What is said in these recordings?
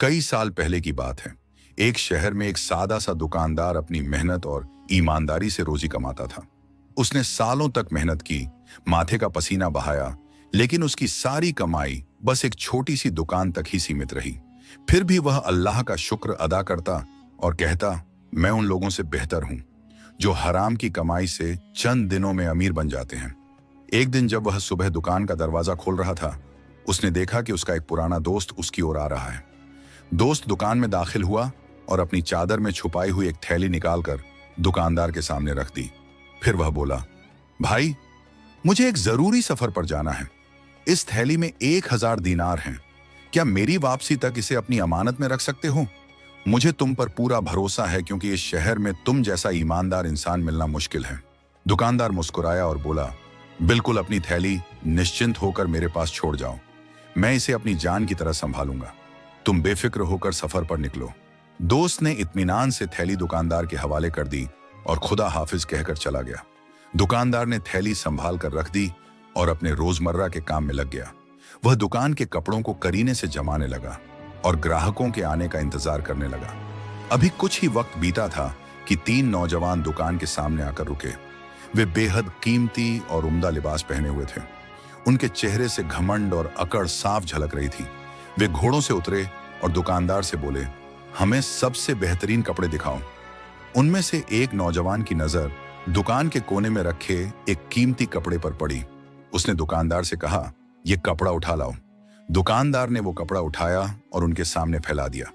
कई साल पहले की बात है। एक शहर में एक सादा सा दुकानदार अपनी मेहनत और ईमानदारी से रोजी कमाता था। उसने सालों तक मेहनत की, माथे का पसीना बहाया, लेकिन उसकी सारी कमाई बस एक छोटी सी दुकान तक ही सीमित रही। फिर भी वह अल्लाह का शुक्र अदा करता और कहता, मैं उन लोगों से बेहतर हूं जो हराम की कमाई से चंद दिनों में अमीर बन जाते हैं। एक दिन जब वह सुबह दुकान का दरवाजा खोल रहा था, उसने देखा कि उसका एक पुराना दोस्त उसकी ओर आ रहा है। दोस्त दुकान में दाखिल हुआ और अपनी चादर में छुपाई हुई एक थैली निकालकर दुकानदार के सामने रख दी। फिर वह बोला, भाई, मुझे एक जरूरी सफर पर जाना है। इस थैली में 1000 दीनार हैं। क्या मेरी वापसी तक इसे अपनी अमानत में रख सकते हो? मुझे तुम पर पूरा भरोसा है, क्योंकि इस शहर में तुम जैसा ईमानदार इंसान मिलना मुश्किल है। दुकानदार मुस्कुराया और बोला, बिल्कुल, अपनी थैली निश्चिंत होकर मेरे पास छोड़ जाओ। मैं इसे अपनी जान की तरह संभालूंगा। तुम बेफिक्र होकर सफर पर निकलो। दोस्त ने इत्मीनान से थैली दुकानदार के हवाले कर दी और खुदा हाफिज कहकर चला गया। दुकानदार ने थैली संभाल कर रख दी और अपने रोजमर्रा के काम में लग गया। वह दुकान के कपड़ों को करीने से जमाने लगा और ग्राहकों के आने का इंतजार करने लगा। अभी कुछ ही वक्त बीता था कि 3 नौजवान दुकान के सामने आकर रुके। वे बेहद कीमती और उम्दा लिबास पहने हुए थे। उनके चेहरे से घमंड और अकड़ साफ झलक रही थी। वे घोड़ों से उतरे और दुकानदार से बोले, हमें सबसे बेहतरीन कपड़े दिखाओ। उनमें से एक नौजवान की नजर दुकान के कोने में रखे एक कीमती कपड़े पर पड़ी। उसने दुकानदार से कहा, यह कपड़ा उठा लाओ। दुकानदार ने वो कपड़ा उठाया और उनके सामने फैला दिया।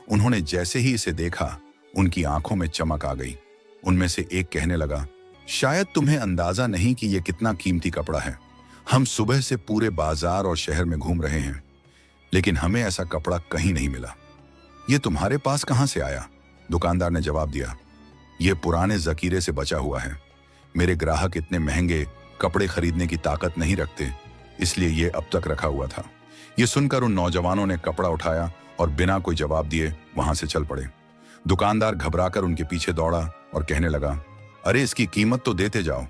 उन्होंने जैसे ही इसे देखा, उनकी आंखों में चमक आ गई। उनमें से एक कहने लगा, शायद तुम्हें अंदाजा नहीं कि यह कितना कीमती कपड़ा है। हम सुबह से पूरे बाजार और शहर में घूम रहे हैं, लेकिन हमें ऐसा कपड़ा कहीं नहीं मिला। यह तुम्हारे पास कहां से आया? दुकानदार ने जवाब दिया, यह पुराने जकीरे से बचा हुआ है। मेरे ग्राहक इतने महंगे कपड़े खरीदने की ताकत नहीं रखते, इसलिए यह अब तक रखा हुआ था। यह सुनकर उन नौजवानों ने कपड़ा उठाया और बिना कोई जवाब दिए वहां से चल पड़े। दुकानदार घबराकर उनके पीछे दौड़ा और कहने लगा, अरे, इसकी कीमत तो देते जाओ।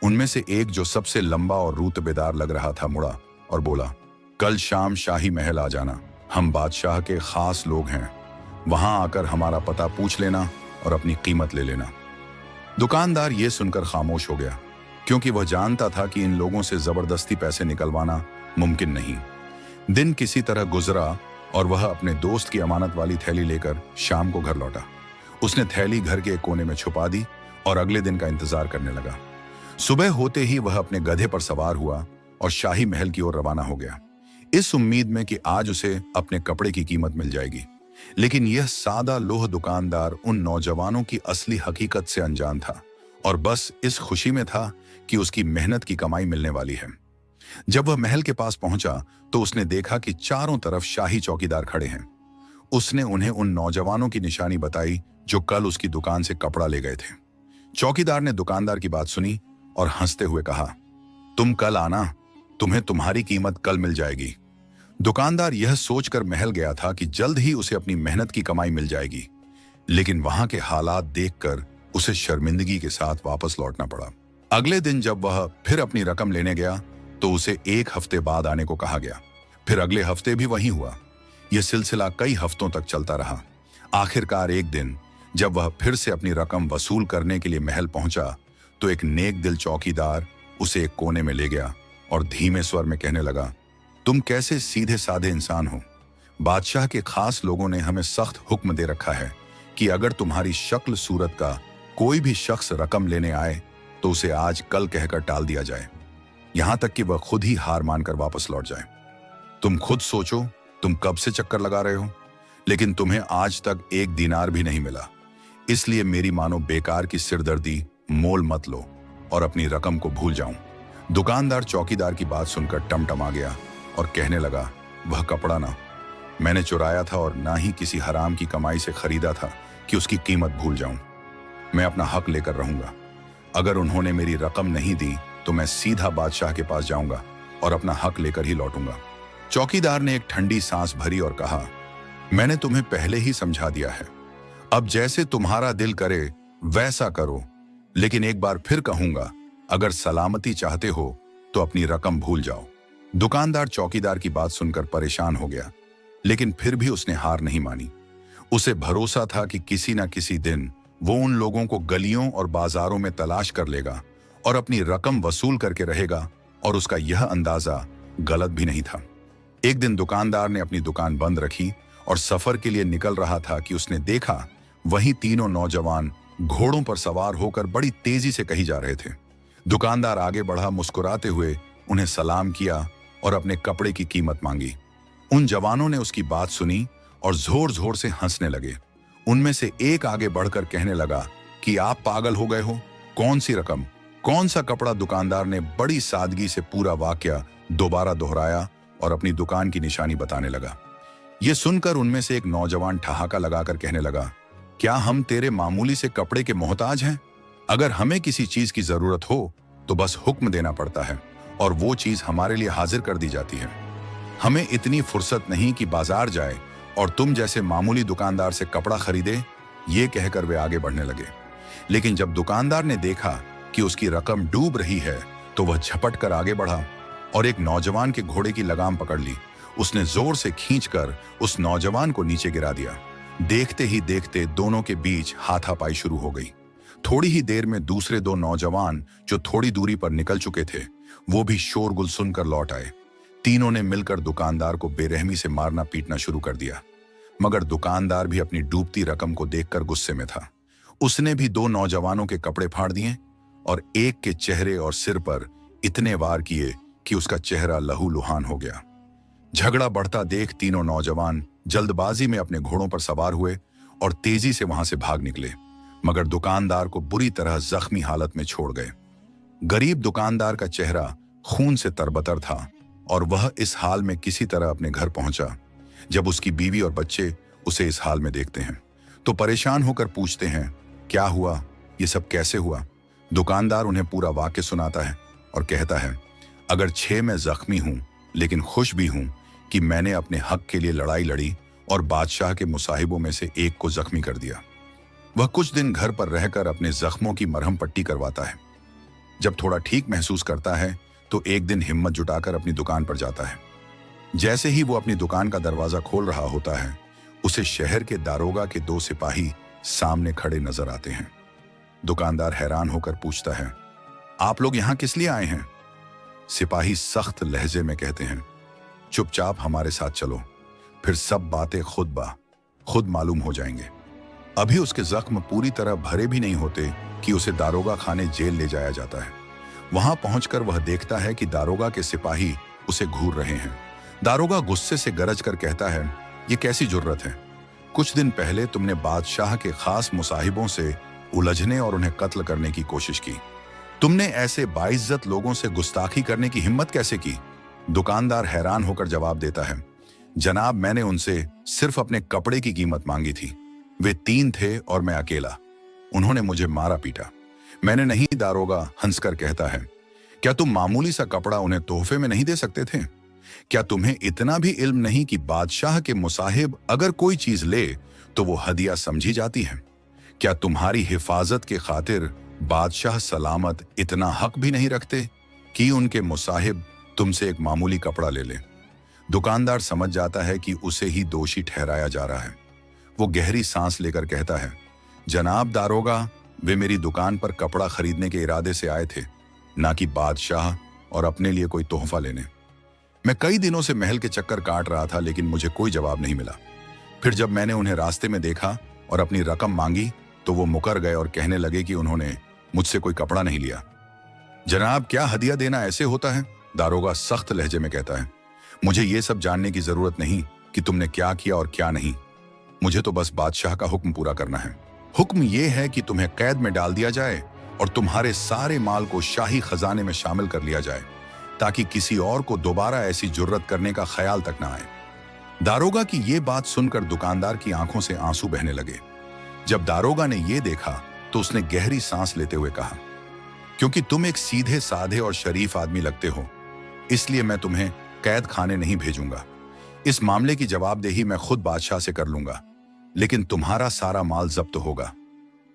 उनमें से एक, जो सबसे लंबा और रूतबेदार लग रहा था, मुड़ा और बोला, कल शाम शाही महल आ जाना। हम बादशाह के खास लोग हैं। वहां आकर हमारा पता पूछ लेना और अपनी कीमत ले लेना। दुकानदार ये सुनकर खामोश हो गया, क्योंकि वह जानता था कि इन लोगों से जबरदस्ती पैसे निकलवाना मुमकिन नहीं। दिन किसी तरह गुजरा और वह अपने दोस्त की अमानत वाली थैली लेकर शाम को घर लौटा। उसने थैली घर के एक कोने में छुपा दी और अगले दिन का इंतजार करने लगा। सुबह होते ही वह अपने गधे पर सवार हुआ और शाही महल की ओर रवाना हो गया, इस उम्मीद में कि आज उसे अपने कपड़े की कीमत मिल जाएगी। लेकिन यह सादा लोह दुकानदार उन नौजवानों की असली हकीकत से अनजान था और बस इस खुशी में था कि उसकी मेहनत की कमाई मिलने वाली है। जब वह महल के पास पहुंचा तो उसने देखा कि चारों तरफ शाही चौकीदार खड़े हैं। उसने उन्हें उन नौजवानों की निशानी बताई जो कल उसकी दुकान से कपड़ा ले गए थे। चौकीदार ने दुकानदार की बात सुनी और हंसते हुए कहा, तुम कल आना, तुम्हें तुम्हारी कीमत कल मिल जाएगी। दुकानदार यह सोचकर महल गया था कि जल्द ही उसे अपनी मेहनत की कमाई मिल जाएगी, लेकिन वहां के हालात देखकर उसे शर्मिंदगी के साथ वापस लौटना पड़ा। अगले दिन जब वह फिर अपनी रकम लेने गया तो उसे 1 हफ्ते बाद आने को कहा गया। फिर अगले हफ्ते भी वही हुआ। यह सिलसिला कई हफ्तों तक चलता रहा। आखिरकार एक दिन जब वह फिर से अपनी रकम वसूल करने के लिए महल पहुंचा तो एक नेक दिल चौकीदार उसे एक कोने में ले गया और धीमे स्वर में कहने लगा, तुम कैसे सीधे साधे इंसान हो। बादशाह के खास लोगों ने हमें सख्त हुक्म दे रखा है कि अगर तुम्हारी शक्ल सूरत का कोई भी शख्स रकम लेने आए तो उसे आज कल कहकर टाल दिया जाए, यहां तक कि वह खुद ही हार मानकर वापस लौट जाए। तुम खुद सोचो, तुम कब से चक्कर लगा रहे हो, लेकिन तुम्हें आज तक 1 दीनार भी नहीं मिला। इसलिए मेरी मानो बेकार की सिरदर्दी मोल मत लो और अपनी रकम को भूल जाऊं। दुकानदार चौकीदार की बात सुनकर टमटमा गया और कहने लगा, वह कपड़ा ना मैंने चुराया था और ना ही किसी हराम की कमाई से खरीदा था कि उसकी कीमत भूल जाऊं। मैं अपना हक लेकर रहूंगा। अगर उन्होंने मेरी रकम नहीं दी तो मैं सीधा बादशाह के पास जाऊंगा और अपना हक लेकर ही लौटूंगा। चौकीदार ने एक ठंडी सांस भरी और कहा, मैंने तुम्हें पहले ही समझा दिया है। अब जैसे तुम्हारा दिल करे वैसा करो, लेकिन एक बार फिर कहूंगा, अगर सलामती चाहते हो तो अपनी रकम भूल जाओ। दुकानदार चौकीदार की बात सुनकर परेशान हो गया। लेकिन फिर भी उसने हार नहीं मानी। उसे भरोसा था कि किसी न किसी दिन वो उन लोगों को गलियों और बाजारों में तलाश कर लेगा और अपनी रकम वसूल करके रहेगा, और उसका यह अंदाजा गलत भी नहीं था। एक दिन दुकानदार ने अपनी दुकान बंद रखी और सफर के लिए निकल रहा था कि उसने देखा वहीं तीनों नौजवान घोड़ों पर सवार होकर बड़ी तेजी से कहीं जा रहे थे। दुकानदार आगे बढ़ा, मुस्कुराते हुए उन्हें सलाम किया और अपने कपड़े की कीमत मांगी। उन जवानों ने उसकी बात सुनी और जोर जोर से हंसने लगे। उनमें से एक आगे बढ़कर कहने लगा कि आप पागल हो गए हो, कौन सी रकम, कौन सा कपड़ा। दुकानदार ने बड़ी सादगी से पूरा वाकया दोबारा दोहराया और अपनी दुकान की निशानी बताने लगा। यह सुनकर उनमें से एक नौजवान ठहाका लगाकर कहने लगा, क्या हम तेरे मामूली से कपड़े के मोहताज हैं? अगर हमें किसी चीज की जरूरत हो तो बस हुक्म देना पड़ता है और वो चीज हमारे लिए हाजिर कर दी जाती है। हमें इतनी फुर्सत नहीं कि बाजार जाए और तुम जैसे मामूली दुकानदार से कपड़ा खरीदे। ये कहकर वे आगे बढ़ने लगे, लेकिन जब दुकानदार ने देखा कि उसकी रकम डूब रही है तो वह झपट कर आगे बढ़ा और एक नौजवान के घोड़े की लगाम पकड़ ली। उसने जोर से खींचकर उस नौजवान को नीचे गिरा दिया। देखते ही देखते दोनों के बीच हाथापाई शुरू हो गई। थोड़ी ही देर में दूसरे दो नौजवान जो थोड़ी दूरी पर निकल चुके थे वो भी शोरगुल सुनकर लौट आए। तीनों ने मिलकर दुकानदार को बेरहमी से मारना पीटना शुरू कर दिया, मगर दुकानदार भी अपनी डूबती रकम को देखकर गुस्से में था। उसने भी दो नौजवानों के कपड़े फाड़ दिए और एक के चेहरे और सिर पर इतने वार किए कि उसका चेहरा लहूलुहान हो गया। झगड़ा बढ़ता देख तीनों नौजवान जल्दबाजी में अपने घोड़ों पर सवार हुए और तेजी से वहां से भाग निकले, मगर दुकानदार को बुरी तरह जख्मी हालत में छोड़ गए। गरीब दुकानदार का चेहरा खून से तरबतर था और वह इस हाल में किसी तरह अपने घर पहुंचा। जब उसकी बीवी और बच्चे उसे इस हाल में देखते हैं तो परेशान होकर पूछते हैं, क्या हुआ, ये सब कैसे हुआ? दुकानदार उन्हें पूरा वाक्य सुनाता है और कहता है, अगर 6 मैं जख्मी हूं लेकिन खुश भी हूं कि मैंने अपने हक के लिए लड़ाई लड़ी और बादशाह के मुसाहिबों में से एक को जख्मी कर दिया। वह कुछ दिन घर पर रहकर अपने जख्मों की मरहम पट्टी करवाता है। जब थोड़ा ठीक महसूस करता है तो एक दिन हिम्मत जुटाकर अपनी दुकान पर जाता है। जैसे ही वो अपनी दुकान का दरवाजा खोल रहा होता है उसे शहर के दारोगा के 2 सिपाही सामने खड़े नजर आते हैं। दुकानदार हैरान होकर पूछता है, आप लोग यहां किस लिए आए हैं? सिपाही सख्त लहजे में कहते हैं, चुपचाप हमारे साथ चलो, फिर सब बातें खुद मालूम हो जाएंगे। अभी उसके जख्म पूरी तरह भरे भी नहीं होते कि उसे दारोगा खाने जेल ले जाया जाता है। वहां पहुंचकर वह देखता है कि दारोगा के सिपाही उसे घूर रहे हैं। दारोगा गुस्से से गरज कर कहता है, ये कैसी जुर्रत है? कुछ दिन पहले तुमने बादशाह के खास मुसाहिबों से उलझने और उन्हें कत्ल करने की कोशिश की। तुमने ऐसे बाइज्जत लोगों से गुस्ताखी करने की हिम्मत कैसे की? दुकानदार हैरान होकर जवाब देता है, जनाब, मैंने उनसे सिर्फ अपने कपड़े की कीमत मांगी थी। वे 3 थे और मैं अकेला। उन्होंने मुझे मारा पीटा। मैंने नहीं। दारोगा हंसकर कहता है, क्या तुम मामूली सा कपड़ा उन्हें तोहफे में नहीं दे सकते थे? क्या तुम्हें इतना भी इल्म नहीं कि बादशाह के मुसाहिब अगर कोई चीज ले तो वो हदिया समझी जाती है? क्या तुम्हारी हिफाजत के खातिर बादशाह सलामत इतना हक भी नहीं रखते कि उनके मुसाहिब तुमसे एक मामूली कपड़ा ले ले? दुकानदार समझ जाता है कि उसे ही दोषी ठहराया जा रहा है। वो गहरी सांस लेकर कहता है, जनाब दारोगा, वे मेरी दुकान पर कपड़ा खरीदने के इरादे से आए थे, ना कि बादशाह और अपने लिए कोई तोहफा लेने। मैं कई दिनों से महल के चक्कर काट रहा था लेकिन मुझे कोई जवाब नहीं मिला। फिर जब मैंने उन्हें रास्ते में देखा और अपनी रकम मांगी तो वो मुकर गए और कहने लगे कि उन्होंने मुझसे कोई कपड़ा नहीं लिया। जनाब, क्या हदिया देना ऐसे होता है? दारोगा सख्त लहजे में कहता है, मुझे ये सब जानने की जरूरत नहीं कि तुमने क्या किया और क्या नहीं। मुझे तो बस बादशाह का हुक्म पूरा करना है। हुक्म यह है कि तुम्हें कैद में डाल दिया जाए और तुम्हारे सारे माल को शाही खजाने में शामिल कर लिया जाए ताकि किसी और को दोबारा ऐसी जुर्रत करने का ख्याल तक ना आए। दारोगा की ये बात सुनकर दुकानदार की आंखों से आंसू बहने लगे। जब दारोगा ने यह देखा तो उसने गहरी सांस लेते हुए कहा, क्योंकि तुम एक सीधे साधे और शरीफ आदमी लगते हो, इसलिए मैं तुम्हें कैद खाने नहीं भेजूंगा। इस मामले की जवाबदेही मैं खुद बादशाह से कर लूंगा, लेकिन तुम्हारा सारा माल जब्त होगा।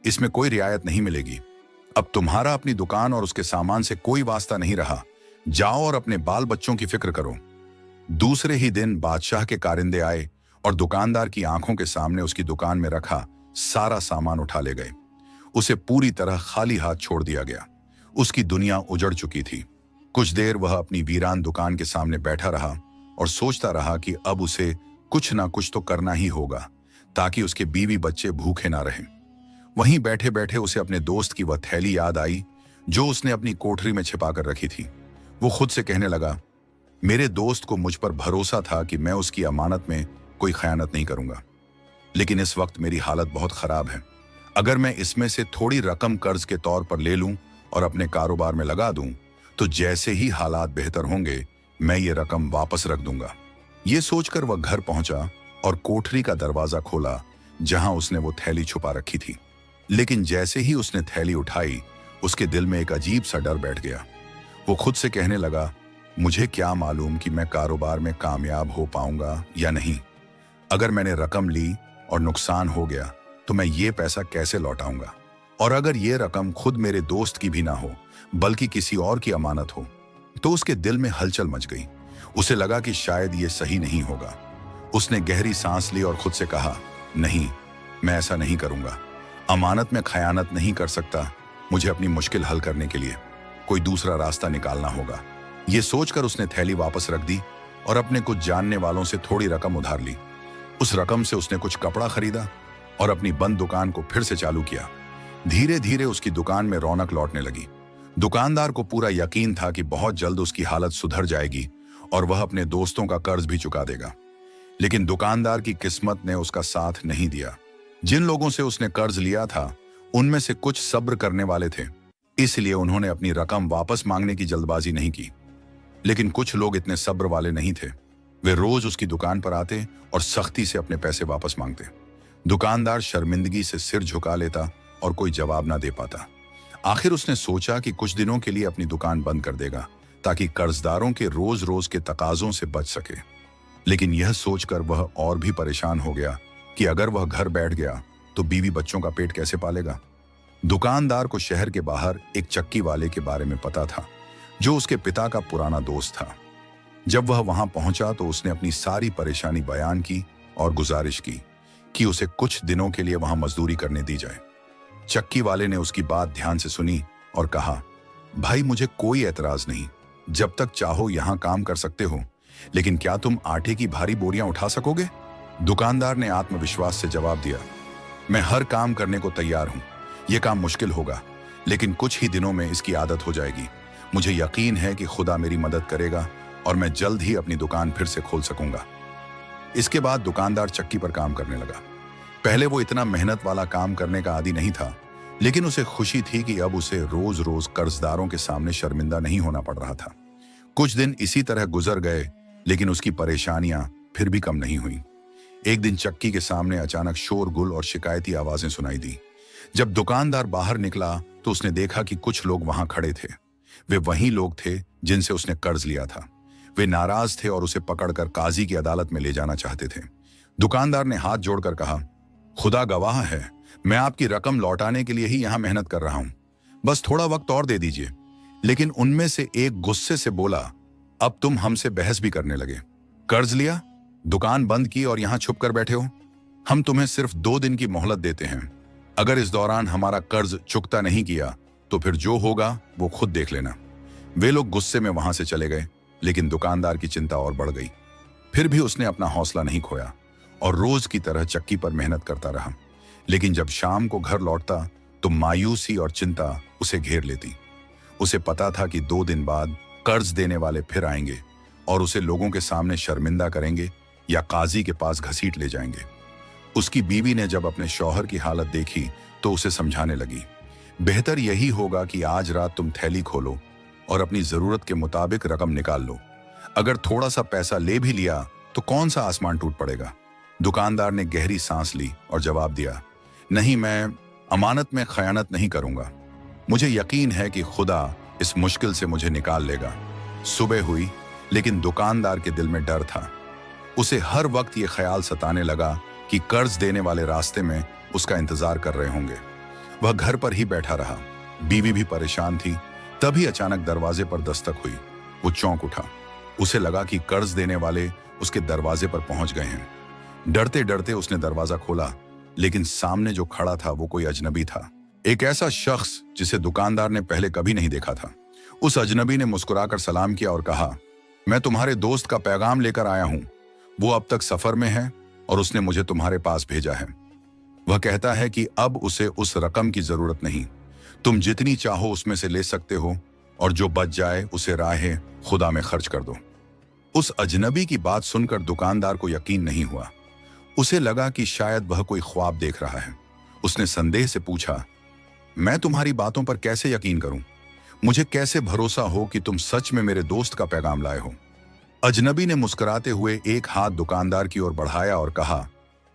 इसमें कोई रियायत नहीं मिलेगी। अब तुम्हारा अपनी दुकान और उसके सामान से कोई वास्ता नहीं रहा। जाओ और अपने बाल बच्चों की फिक्र करो। दूसरे ही दिन बादशाह के कारिंदे आए और दुकानदार की आंखों के सामने उसकी दुकान में रखा सारा सामान उठा ले गए। उसे पूरी तरह खाली हाथ छोड़ दिया गया। उसकी दुनिया उजड़ चुकी थी। कुछ देर वह अपनी वीरान दुकान के सामने बैठा रहा और सोचता रहा कि अब उसे कुछ ना कुछ तो करना ही होगा ताकि उसके बीवी बच्चे भूखे ना रहें। वहीं बैठे बैठे उसे अपने दोस्त की वह थैली याद आई जो उसने अपनी कोठरी में छिपा कर रखी थी। वो खुद से कहने लगा, मेरे दोस्त को मुझ पर भरोसा था कि मैं उसकी अमानत में कोई खयानत नहीं करूंगा, लेकिन इस वक्त मेरी हालत बहुत खराब है। अगर मैं इसमें से थोड़ी रकम कर्ज के तौर पर ले लूं और अपने कारोबार में लगा दूं, तो जैसे ही हालात बेहतर होंगे मैं ये रकम वापस रख दूंगा। ये सोचकर वह घर पहुंचा और कोठरी का दरवाजा खोला जहां उसने वो थैली छुपा रखी थी। लेकिन जैसे ही उसने थैली उठाई, उसके दिल में एक अजीब सा डर बैठ गया। वो खुद से कहने लगा, मुझे क्या मालूम कि मैं कारोबार में कामयाब हो पाऊंगा या नहीं। अगर मैंने रकम ली और नुकसान हो गया तो मैं ये पैसा कैसे लौटाऊंगा? और अगर ये रकम खुद मेरे दोस्त की भी ना हो बल्कि किसी और की अमानत हो? तो उसके दिल में हलचल मच गई। उसे लगा कि शायद ये सही नहीं होगा। उसने गहरी सांस ली और खुद से कहा, नहीं, मैं ऐसा नहीं करूंगा। अमानत में खयानत नहीं कर सकता। मुझे अपनी मुश्किल हल करने के लिए कोई दूसरा रास्ता निकालना होगा। ये सोचकर उसने थैली वापस रख दी और अपने कुछ जानने वालों से थोड़ी रकम उधार ली। उस रकम से उसने कुछ कपड़ा खरीदा और अपनी बंद दुकान को फिर से चालू किया। धीरे धीरे उसकी दुकान में रौनक लौटने लगी। दुकानदार को पूरा यकीन था कि बहुत जल्द उसकी हालत सुधर जाएगी और वह अपने दोस्तों का कर्ज भी चुका देगा। लेकिन दुकानदार की किस्मत ने उसका साथ नहीं दिया। जिन लोगों से उसने कर्ज लिया था उनमें से कुछ सब्र करने वाले थे, इसलिए उन्होंने अपनी रकम वापस मांगने की जल्दबाजी नहीं की। लेकिन कुछ लोग इतने सब्र वाले नहीं थे। वे रोज उसकी दुकान पर आते और सख्ती से अपने पैसे वापस मांगते। दुकानदार शर्मिंदगी से सिर झुका लेता और कोई जवाब ना दे पाता। आखिर उसने सोचा कि कुछ दिनों के लिए अपनी दुकान बंद कर देगा ताकि कर्जदारों के रोज रोज के तकाजों से बच सके। लेकिन यह सोचकर वह और भी परेशान हो गया कि अगर वह घर बैठ गया तो बीवी बच्चों का पेट कैसे पालेगा। दुकानदार को शहर के बाहर एक चक्की वाले के बारे में पता था जो उसके पिता का पुराना दोस्त था। जब वह वहां पहुंचा तो उसने अपनी सारी परेशानी बयान की और गुजारिश की कि उसे कुछ दिनों के लिए वहां मजदूरी करने दी जाए। चक्की वाले ने उसकी बात ध्यान से सुनी और कहा, भाई, मुझे कोई एतराज नहीं, जब तक चाहो यहां काम कर सकते हो, लेकिन क्या तुम आटे की भारी बोरियां उठा सकोगे? दुकानदार ने आत्मविश्वास से जवाब दिया, मैं हर काम करने को तैयार हूं। यह काम मुश्किल होगा, लेकिन कुछ ही दिनों में इसकी आदत हो जाएगी। मुझे यकीन है कि खुदा मेरी मदद करेगा और मैं जल्द ही अपनी दुकान फिर से खोल सकूंगा। इसके बाद दुकानदार चक्की पर काम करने लगा। पहले वो इतना मेहनत वाला काम करने का आदी नहीं था, लेकिन उसे खुशी थी कि अब उसे रोज रोज कर्जदारों के सामने शर्मिंदा नहीं होना पड़ रहा था। कुछ दिन इसी तरह गुजर गए, लेकिन उसकी परेशानियां फिर भी कम नहीं हुई। एक दिन चक्की के सामने अचानक शोरगुल और शिकायती आवाजें सुनाई दी। जब दुकानदार बाहर निकला तो उसने देखा कि कुछ लोग वहां खड़े थे। वे वही लोग थे जिनसे उसने कर्ज लिया था। वे नाराज थे और उसे पकड़कर काजी की अदालत में ले जाना चाहते थे। दुकानदार ने हाथ जोड़कर कहा, खुदा गवाह है, मैं आपकी रकम लौटाने के लिए ही यहां मेहनत कर रहा हूं, बस थोड़ा वक्त और दे दीजिए। लेकिन उनमें से एक गुस्से से बोला, अब तुम हमसे बहस भी करने लगे। कर्ज लिया, दुकान बंद की और यहां छुप कर बैठे हो। हम तुम्हें सिर्फ 2 दिन की मोहलत देते हैं। अगर इस दौरान हमारा कर्ज चुकता नहीं किया तो फिर जो होगा वो खुद देख लेना। वे लोग गुस्से में वहां से चले गए, लेकिन दुकानदार की चिंता और बढ़ गई। फिर भी उसने अपना हौसला नहीं खोया और रोज की तरह चक्की पर मेहनत करता रहा। लेकिन जब शाम को घर लौटता तो मायूसी और चिंता उसे घेर लेती। उसे पता था कि 2 दिन बाद कर्ज देने वाले फिर आएंगे और उसे लोगों के सामने शर्मिंदा करेंगे या काजी के पास घसीट ले जाएंगे। उसकी बीवी ने जब अपने शौहर की हालत देखी तो उसे समझाने लगी, बेहतर यही होगा कि आज रात तुम थैली खोलो और अपनी जरूरत के मुताबिक रकम निकाल लो। अगर थोड़ा सा पैसा ले भी लिया तो कौन सा आसमान टूट पड़ेगा। दुकानदार ने गहरी सांस ली और जवाब दिया, नहीं, मैं अमानत में खयानत नहीं करूंगा। मुझे यकीन है कि खुदा इस मुश्किल से मुझे निकाल लेगा। सुबह हुई, लेकिन दुकानदार के दिल में डर था। उसे हर वक्त ये ख्याल सताने लगा कि कर्ज देने वाले रास्ते में उसका इंतजार कर रहे होंगे। वह घर पर ही बैठा रहा। बीवी भी परेशान थी। तभी अचानक दरवाजे पर दस्तक हुई। वो चौंक उठा। उसे लगा कि कर्ज देने वाले उसके दरवाजे पर पहुंच गए हैं। डरते डरते उसने दरवाजा खोला, लेकिन सामने जो खड़ा था वो कोई अजनबी था। एक ऐसा शख्स जिसे दुकानदार ने पहले कभी नहीं देखा था। उस अजनबी ने मुस्कुराकर सलाम किया और कहा, मैं तुम्हारे दोस्त का पैगाम लेकर आया हूं। वो अब तक सफर में है और उसने मुझे तुम्हारे पास भेजा है। वह कहता है कि अब उसे उस रकम की जरूरत नहीं, तुम जितनी चाहो उसमें से ले सकते हो, और जो बच जाए उसे राहे खुदा में खर्च कर दो। उस अजनबी की बात सुनकर दुकानदार को यकीन नहीं हुआ। उसे लगा कि शायद वह कोई ख्वाब देख रहा है। उसने संदेह से पूछा, मैं तुम्हारी बातों पर कैसे यकीन करूं? मुझे कैसे भरोसा हो कि तुम सच में मेरे दोस्त का पैगाम लाए हो? अजनबी ने मुस्कुराते हुए एक हाथ दुकानदार की ओर बढ़ाया और कहा,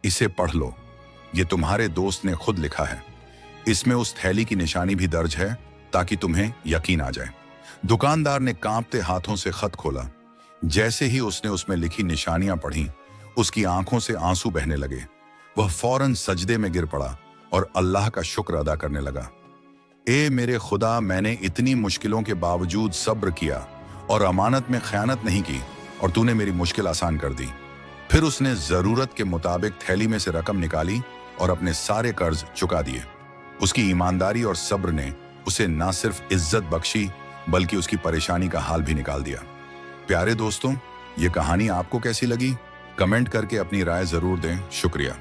इसे पढ़ लो, ये तुम्हारे दोस्त ने खुद लिखा है। इसमें उस थैली की निशानी भी दर्ज है ताकि तुम्हें यकीन आ जाए। दुकानदार ने कांपते हाथों से खत खोला। जैसे ही उसने उसमें लिखी निशानियां पढ़ी, उसकी आंखों से आंसू बहने लगे। वह फौरन सजदे में गिर पड़ा और अल्लाह का शुक्र अदा करने लगा। ए मेरे खुदा, मैंने इतनी मुश्किलों के बावजूद सब्र किया और अमानत में खयानत नहीं की, और तूने मेरी मुश्किल आसान कर दी। फिर उसने जरूरत के मुताबिक थैली में से रकम निकाली और अपने सारे कर्ज चुका दिए। उसकी ईमानदारी और सब्र ने उसे न सिर्फ इज्जत बख्शी बल्कि उसकी परेशानी का हाल भी निकाल दिया। प्यारे दोस्तों, ये कहानी आपको कैसी लगी? कमेंट करके अपनी राय जरूर दें। शुक्रिया।